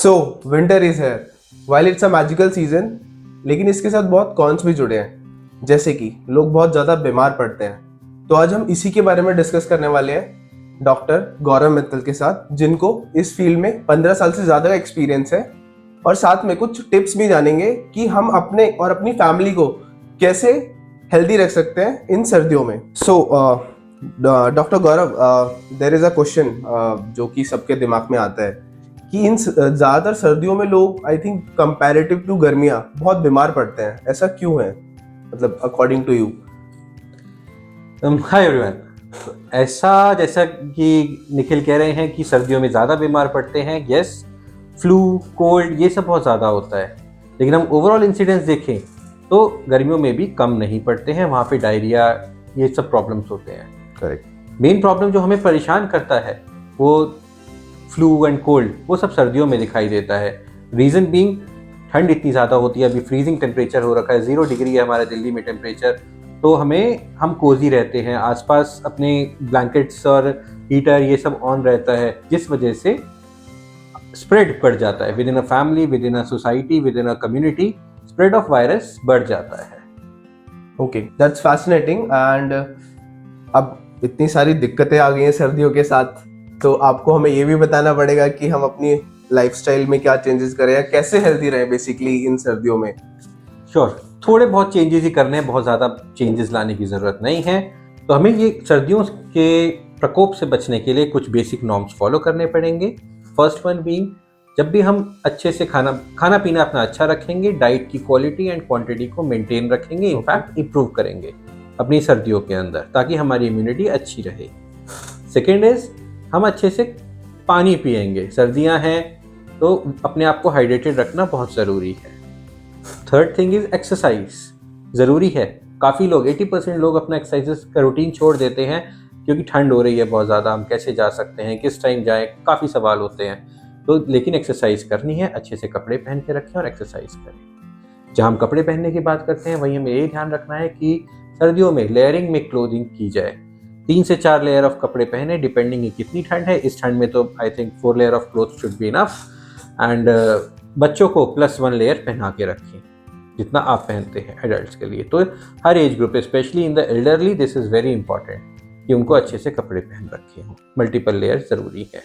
So winter is here. While it's a magical season, लेकिन इसके साथ बहुत कॉन्स भी जुड़े हैं, जैसे कि लोग बहुत ज़्यादा बीमार पड़ते हैं। तो आज हम इसी के बारे में डिस्कस करने वाले हैं डॉक्टर गौरव मित्तल के साथ, जिनको इस फील्ड में 15 साल से ज़्यादा का एक्सपीरियंस है, और साथ में कुछ टिप्स भी जानेंगे कि हम अपने और अपनी फैमिली को कैसे हेल्दी रख सकते हैं इन सर्दियों में। So doctor Gaurav, there is a question जो कि सबके दिमाग में आता है कि इन ज़्यादातर सर्दियों में लोग, आई थिंक कंपैरेटिव टू गर्मियाँ, बहुत बीमार पड़ते हैं। ऐसा क्यों है, मतलब according to you? Hi everyone. ऐसा जैसा कि निखिल कह रहे हैं कि सर्दियों में ज़्यादा बीमार पड़ते हैं, यस, फ्लू, कोल्ड, ये सब बहुत ज़्यादा होता है। लेकिन हम ओवरऑल इंसिडेंस देखें तो गर्मियों में भी कम नहीं पड़ते हैं, वहाँ पे डायरिया, ये सब प्रॉब्लम्स होते हैं। करेक्ट। मेन प्रॉब्लम जो हमें परेशान करता है वो फ्लू एंड कोल्ड, वो सब सर्दियों में दिखाई देता है। रीज़न बीइंग ठंड इतनी ज़्यादा होती है, अभी फ्रीजिंग टेम्परेचर हो रखा है, 0 डिग्री है हमारे दिल्ली में टेम्परेचर। तो हम कोजी रहते हैं, आसपास अपने ब्लैंकेट्स और हीटर ये सब ऑन रहता है, जिस वजह से स्प्रेड बढ़ जाता है with in a family, with in a society, with in a community. Spread of virus बढ़ जाता है। Okay, that's fascinating. एंड अब इतनी सारी दिक्कतें आ गई हैं सर्दियों के साथ, तो आपको हमें ये भी बताना पड़ेगा कि हम अपनी लाइफस्टाइल में क्या चेंजेस करें या कैसे हेल्दी रहें बेसिकली इन सर्दियों में। श्योर, थोड़े बहुत चेंजेस ही करने हैं, बहुत ज़्यादा चेंजेस लाने की ज़रूरत नहीं है। तो हमें ये सर्दियों के प्रकोप से बचने के लिए कुछ बेसिक नॉर्म्स फॉलो करने पड़ेंगे। फर्स्ट वन बीइंग, जब भी हम अच्छे से खाना पीना अपना अच्छा रखेंगे, डाइट की क्वालिटी एंड क्वांटिटी को मेंटेन रखेंगे, इनफैक्ट इंप्रूव करेंगे अपनी सर्दियों के अंदर, ताकि हमारी इम्यूनिटी अच्छी रहे। सेकेंड इज, हम अच्छे से पानी पिएंगे। सर्दियां हैं तो अपने आप को हाइड्रेटेड रखना बहुत ज़रूरी है। थर्ड थिंग इज एक्सरसाइज, ज़रूरी है। काफ़ी लोग, 80% लोग अपना एक्सरसाइज का रूटीन छोड़ देते हैं क्योंकि ठंड हो रही है बहुत ज़्यादा, हम कैसे जा सकते हैं, किस टाइम जाएं, काफ़ी सवाल होते हैं। तो लेकिन एक्सरसाइज करनी है, अच्छे से कपड़े पहन के रखें और एक्सरसाइज करें। जहाँ हम कपड़े पहनने की बात करते हैं, वहीं हमें ये ध्यान रखना है कि सर्दियों में लेयरिंग में क्लोथिंग की जाए। 3 से 4 लेयर ऑफ कपड़े पहने, डिपेंडिंग कितनी ठंड है। इस ठंड में तो I think 4 layer of cloth should be enough. And बच्चों को +1 लेयर पहना के रखें, जितना आप पहनते हैं एडल्ट्स के लिए। तो हर age group, specially in the elderly, this is very important कि उनको अच्छे से कपड़े पहन रखे हों। मल्टीपल लेयर ज़रूरी है।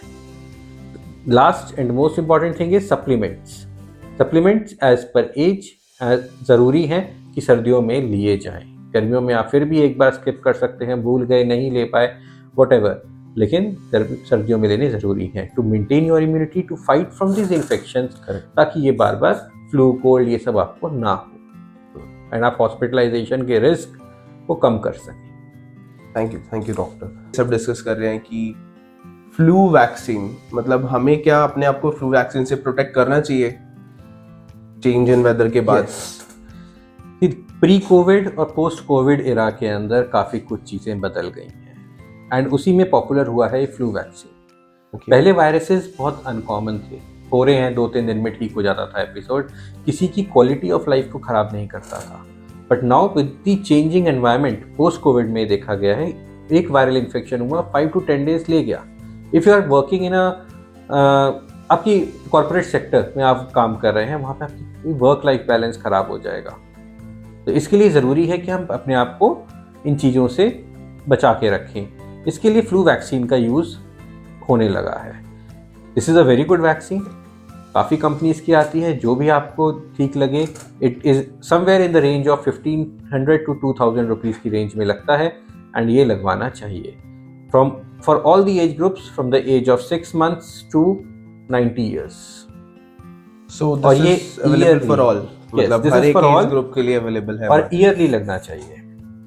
Last and most important thing is supplements as per age ज़रूरी है कि सर्दियों में लिए जाएं। गर्मियों में आप फिर भी एक बार स्किप कर सकते हैं, भूल गए, नहीं ले पाए, वॉटेवर, लेकिन सर्दियों में लेने ज़रूरी है to maintain your immunity, to fight from this infections, ताकि ये बार बार फ्लू, कोल्ड, ये सब आपको ना हो एंड आप हॉस्पिटलाइजेशन के रिस्क को कम कर सकें। Thank you doctor. सब डिस्कस कर रहे हैं कि फ्लू वैक्सीन, मतलब हमें क्या अपने आप को फ्लू वैक्सीन से प्रोटेक्ट करना चाहिए चेंज इन वेदर के बाद? प्री कोविड और पोस्ट कोविड एरा के अंदर काफ़ी कुछ चीज़ें बदल गई हैं एंड उसी में पॉपुलर हुआ है फ्लू वैक्सीन। पहले वायरसेस बहुत अनकॉमन थे, हो रहे हैं, 2-3 दिन में ठीक हो जाता था एपिसोड, किसी की क्वालिटी ऑफ लाइफ को ख़राब नहीं करता था। But now with the changing environment, post Covid में देखा गया है, एक वायरल इन्फेक्शन हुआ, 5 to 10 डेज ले गया। If you are working in आपकी कॉर्पोरेट सेक्टर में आप काम कर रहे हैं, वहाँ पे आपकी वर्क लाइफ बैलेंस ख़राब हो जाएगा। तो इसके लिए ज़रूरी है कि हम अपने आप को इन चीज़ों से बचा के रखें। इसके लिए फ्लू वैक्सीन का यूज़ होने लगा है। This is a very good vaccine, काफ़ी कंपनीज़ की आती है, जो भी आपको ठीक लगे। It is somewhere in the range of 1500 to 2000 rupees की रेंज में लगता है, एंड ये लगवाना चाहिए for all the age groups from the age of 6 months to 90 years। So this is available for all, मतलब हर एक एज ग्रुप के लिए अवेलेबल है, और ईयरली लगना चाहिए।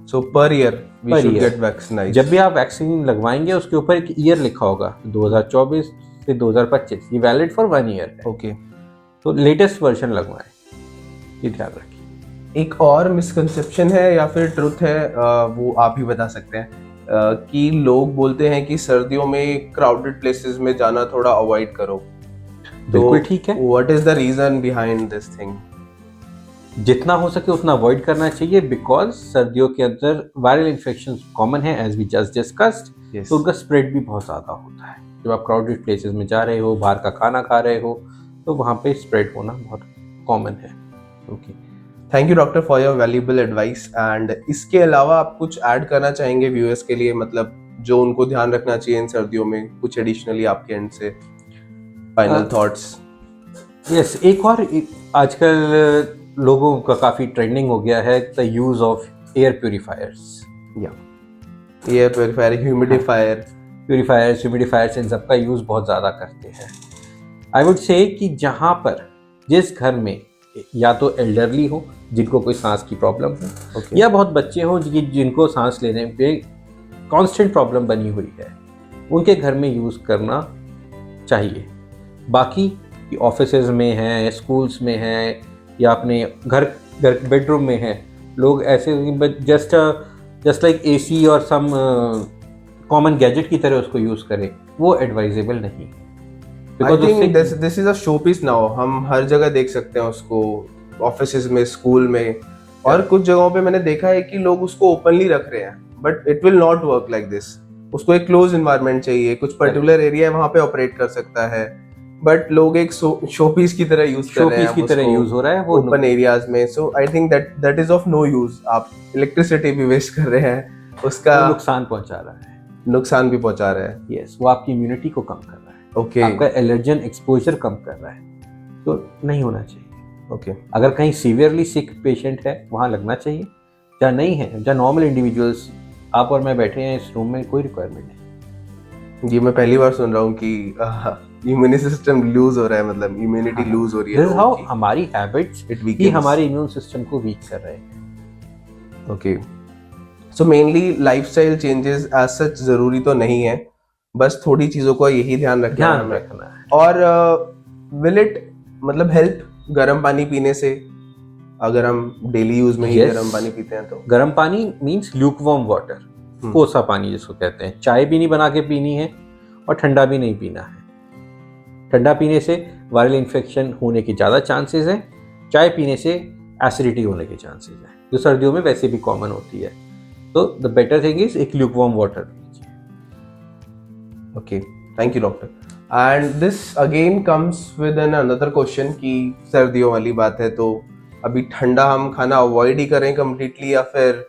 So per year we should get vaccinated. जब भी आप वैक्सीन लगवाएंगे उसके ऊपर एक ईयर लिखा होगा, 2024 से 2025, ये वैलिड फॉर 1 ईयर है। ओके, तो लेटेस्ट वर्जन लगवाएं, ये ध्यान रखिए। एक और मिसकंसेप्शन है या फिर ट्रुथ है, वो आप ही बता सकते हैं, कि लोग बोलते हैं कि सर्दियों में क्राउडेड प्लेसेस में जाना थोड़ा अवॉइड करो। बिल्कुल ठीक है। What is the reason behind this thing? जितना हो सके उतना अवॉइड करना चाहिए, बिकॉज सर्दियों के अंदर वायरल इन्फेक्शन कॉमन है, एज वी जस्ट डिस्कस्ड। तो उनका स्प्रेड भी बहुत ज़्यादा होता है। जब आप क्राउडेड प्लेसेस में जा रहे हो, बाहर का खाना खा रहे हो, तो वहाँ पे स्प्रेड होना बहुत कॉमन है। Okay, thank you doctor for your valuable advice. And इसके अलावा आप कुछ ऐड करना चाहेंगे व्यूअर्स के लिए, मतलब जो उनको ध्यान रखना चाहिए इन सर्दियों में, कुछ एडिशनली आपके एंड से फाइनल थॉट्स? यस, आजकल लोगों का काफ़ी ट्रेंडिंग हो गया है the use of air purifiers. Air purifier, humidifiers इन सब का यूज़ बहुत ज़्यादा करते हैं। आई वुड से कि जहाँ पर जिस घर में या तो एल्डरली हो जिनको कोई सांस की प्रॉब्लम हो, या बहुत बच्चे हों जिनको सांस लेने पे कांस्टेंट प्रॉब्लम बनी हुई है, उनके घर में यूज़ करना चाहिए। बाकी ऑफिसेज में हैं, स्कूल्स में हैं, या अपने घर बेडरूम में हैं, लोग ऐसे जस्ट लाइक एसी और सम कॉमन गैजेट की तरह उसको यूज़ करें, वो एडवाइजेबल नहीं। I think this is a showpiece now. हम हर जगह देख सकते हैं उसको, ऑफिसेज में, स्कूल में, और कुछ जगहों पे मैंने देखा है कि लोग उसको ओपनली रख रहे हैं, but it will not work like this. उसको एक क्लोज एनवायरनमेंट चाहिए, कुछ पर्टिकुलर एरिया है वहाँ पे ऑपरेट कर सकता है, बट लोग एक शोपीस की तरह यूज कर रहे हैं, की तरह यूज हो रहा है वो ओपन एरियाज में। So I think that is of no use. आप इलेक्ट्रिसिटी भी वेस्ट कर रहे हैं, उसका नुकसान पहुंचा रहा है, नुकसान भी पहुंचा रहा है। यस, वो आपकी इम्यूनिटी को कम कर रहा है, ओके, आपका एलर्जन एक्सपोजर कम कर रहा है, तो नहीं होना चाहिए। ओके, अगर कहीं सीवियरली सिक पेशेंट है वहाँ लगना चाहिए, जहाँ नहीं है, जहाँ नॉर्मल इंडिविजुअल्स आप और मैं बैठे हैं इस रूम में, कोई रिक्वायरमेंट नहीं। ये मैं पहली बार सुन रहा हूँ कि इम्यून सिस्टम लूज हो रहा है, मतलब इम्यूनिटी लूज हो रही है। दिस इज हाउ हमारी हैबिट्स ही हमारे इम्यून सिस्टम को वीक कर रहे हैं। Okay, so mainly lifestyle changes as such जरूरी तो नहीं है, बस थोड़ी चीजों को यही ध्यान रखना है। और विल इट मतलब हेल्प गर्म पानी पीने से, अगर हम डेली यूज में ही गर्म पानी पीते हैं तो? गर्म पानी मींस ल्यूकवार्म वाटर, कोसा पानी जिसको कहते हैं। चाय भी नहीं बना के पीनी है और ठंडा भी नहीं पीना है। ठंडा पीने से वायरल इन्फेक्शन होने के ज़्यादा चांसेस हैं, चाय पीने से एसिडिटी होने के चांसेस हैं, जो सर्दियों में वैसे भी कॉमन होती है। तो द बेटर थिंग इज एक ल्यूकवार्म वाटर लीजिए। Okay, thank you doctor. And this again comes with an another question कि सर्दियों वाली बात है, तो अभी ठंडा हम खाना अवॉइड ही करें कम्प्लीटली, या फिर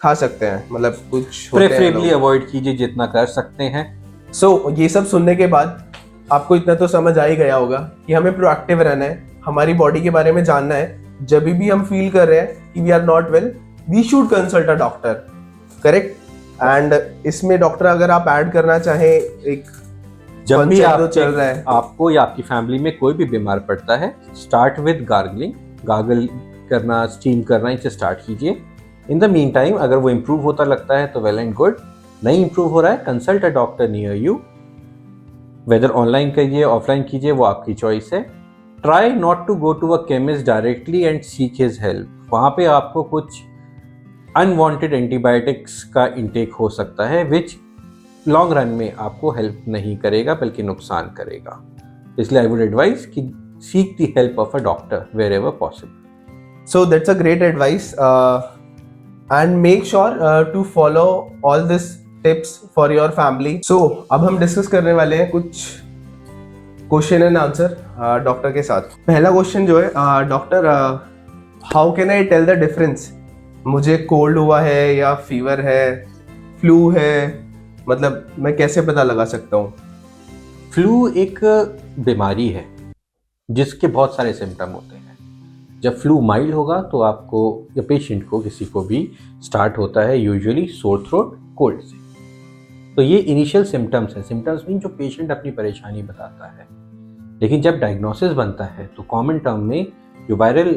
खा सकते हैं? मतलब कुछ प्रेफरेबली अवॉइड कीजिए जितना कर सकते हैं। सो ये सब सुनने के बाद आपको इतना तो समझ आ ही गया होगा कि हमें प्रोएक्टिव रहना है, हमारी बॉडी के बारे में जानना है। जब भी हम फील कर रहे हैं कि we are not well, we should consult a doctor, correct? And इसमें डॉक्टर अगर आप ऐड करना चाहें, एक जब भी आप चल रहा है, आपको या आपकी फैमिली में कोई भी बीमार पड़ता है, स्टार्ट विद गार्गलिंग, गार्गल करना, स्टीम करना, इनसे स्टार्ट कीजिए। इन द मीन टाइम अगर वो इम्प्रूव होता लगता है तो वेल एंड गुड, नहीं इम्प्रूव हो रहा है, consult a doctor near you. Whether online करिए, ऑफलाइन कीजिए, वो आपकी चॉइस है। Try not to go to a chemist directly and seek his help. वहाँ पे आपको कुछ अनवांटेड एंटीबायोटिक्स का इंटेक हो सकता है, विच लॉन्ग रन में आपको हेल्प नहीं करेगा बल्कि नुकसान करेगा। इसलिए आई वुड एडवाइस कि seek the help of a doctor wherever possible. So that's a great advice and make sure to follow all this tips for your family. So अब हम डिस्कस करने वाले हैं कुछ क्वेश्चन एंड आंसर डॉक्टर के साथ। पहला question जो है, doctor how can I tell the difference, मुझे कोल्ड हुआ है या फीवर है, फ्लू है, मतलब मैं कैसे पता लगा सकता हूँ? फ्लू एक बीमारी है जिसके बहुत सारे सिम्टम होते हैं। जब फ्लू माइल्ड होगा तो आपको या पेशेंट को, किसी को भी स्टार्ट होता है यूजुअली सोर थ्रोट, कोल्ड से। तो ये इनिशियल सिम्टम्स हैं। सिम्टम्स मीन जो पेशेंट अपनी परेशानी बताता है। लेकिन जब डायग्नोसिस बनता है तो कॉमन टर्म में जो वायरल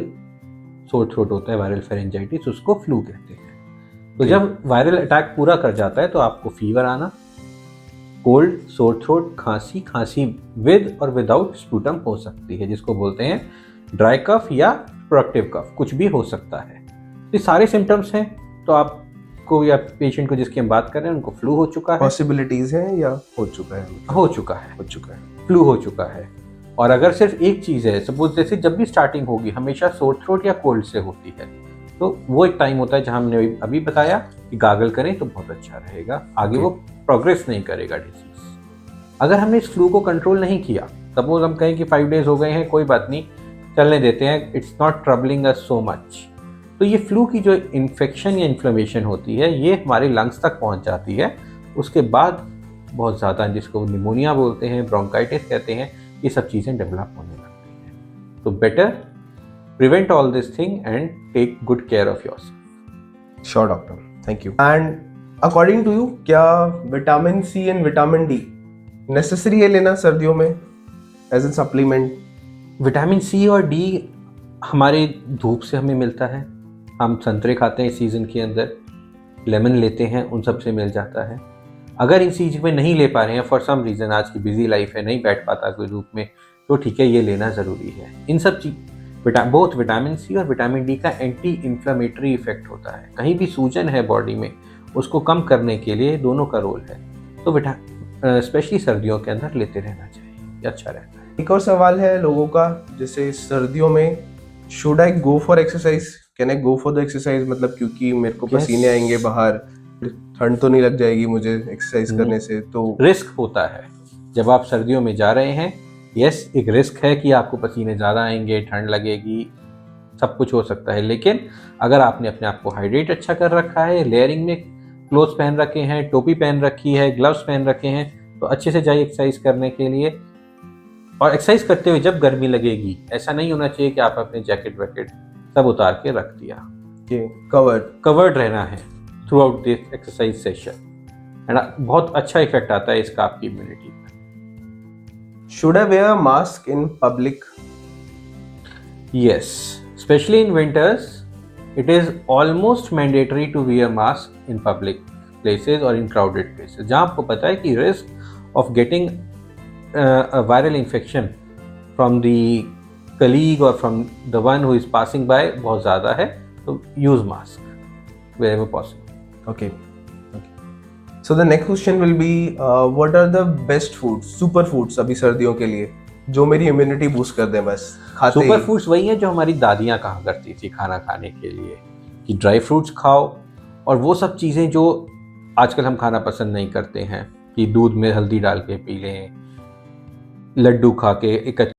सोर थ्रोट होता है, वायरल फेरेंजाइटिस, उसको फ्लू कहते हैं। तो जब वायरल अटैक पूरा कर जाता है तो आपको फीवर आना, कोल्ड, सोर थ्रोट, खांसी, खांसी विद और विदाउट स्पूटम हो सकती है, जिसको बोलते हैं ड्राई कफ या प्रोडक्टिव कफ, कुछ भी हो सकता है। तो सारे सिम्टम्स हैं, तो आपको या पेशेंट को जिसकी हम बात कर रहे हैं उनको फ्लू हो चुका है। पॉसिबिलिटीज हैं या हो चुका है? हो चुका है, फ्लू हो चुका है। और अगर सिर्फ एक चीज़ है, सपोज जैसे जब भी स्टार्टिंग होगी हमेशा सोर थ्रोट या कोल्ड से होती है, तो वो एक टाइम होता है जहां हमने अभी बताया कि गागल करें तो बहुत अच्छा रहेगा, आगे वो प्रोग्रेस नहीं करेगा डिजीज। अगर हमने इस फ्लू को कंट्रोल नहीं किया सपोज हम कहें कि 5 डेज हो गए हैं, कोई बात नहीं, चलने देते हैं, it's not troubling us so much. तो ये फ्लू की जो इन्फेक्शन या इन्फ्लेमेशन होती है ये हमारे लंग्स तक पहुंच जाती है, उसके बाद बहुत ज़्यादा, जिसको निमोनिया बोलते हैं, ब्रोंकाइटिस कहते हैं, ये सब चीज़ें डेवलप होने लगती हैं। तो better prevent all this thing and take good care of yourself. Sure doctor, thank you. And according to you, क्या vitamin C and vitamin D necessary है लेना सर्दियों में as an supplement? Vitamin C और डी हमारे धूप से हमें मिलता है, हम संतरे खाते हैं इस सीज़न के अंदर, लेमन लेते हैं, उन सब से मिल जाता है। अगर इस सीजन में नहीं ले पा रहे हैं फॉर सम रीज़न, आज की बिजी लाइफ है, नहीं बैठ पाता कोई धूप में, तो ठीक है, ये लेना ज़रूरी है। इन सब चीज बोथ विटामिन सी और विटामिन डी का एंटी इन्फ्लामेटरी इफेक्ट होता है, कहीं भी सूजन है बॉडी में उसको कम करने के लिए दोनों का रोल है। तो स्पेशली सर्दियों के अंदर लेते रहना चाहिए, ये अच्छा रहता है। एक और सवाल है लोगों का, जैसे सर्दियों में should I go for exercise, can I go for the exercise, मतलब क्योंकि मेरे को पसीने आएंगे बाहर, ठंड तो नहीं लग जाएगी मुझे एक्सरसाइज करने से? तो रिस्क होता है जब आप सर्दियों में जा रहे हैं, यस एक रिस्क है कि आपको पसीने ज़्यादा आएंगे, ठंड लगेगी, सब कुछ हो सकता है, लेकिन अगर आपने अपने आप को हाइड्रेट अच्छा कर रखा है, लेयरिंग में क्लोथ्स पहन रखे हैं, टोपी पहन रखी है, ग्लव्स पहन रखे हैं, तो अच्छे से जाइए एक्सरसाइज करने के लिए। और एक्सरसाइज करते हुए जब गर्मी लगेगी, ऐसा नहीं होना चाहिए कि आप अपने जैकेट वैकेट सब उतार के रख दिया, कवर्ड रहना है through out this exercise session, and बहुत अच्छा इफेक्ट आता है इसका आपकी इम्यूनिटी पर। Should I wear mask in public? Yes, especially in winters, it is almost mandatory to wear mask in public places or in crowded places. जहाँ आपको पता है कि risk of getting a viral infection from the colleague or from the one who is passing by बहुत ज़्यादा है, तो use mask wherever possible. Okay. So the next question will be, what are the best foods, super foods अभी सर्दियों के लिए जो मेरी इम्यूनिटी बूस्ट कर दें बस खाते सुपर ही? फूड्स वही हैं जो हमारी दादियाँ कहा करती थी खाना खाने के लिए, कि ड्राई फ्रूट्स खाओ, और वो सब चीज़ें जो आजकल हम खाना पसंद नहीं करते हैं, कि दूध में हल्दी डाल के पी लें, लड्डू खा के एक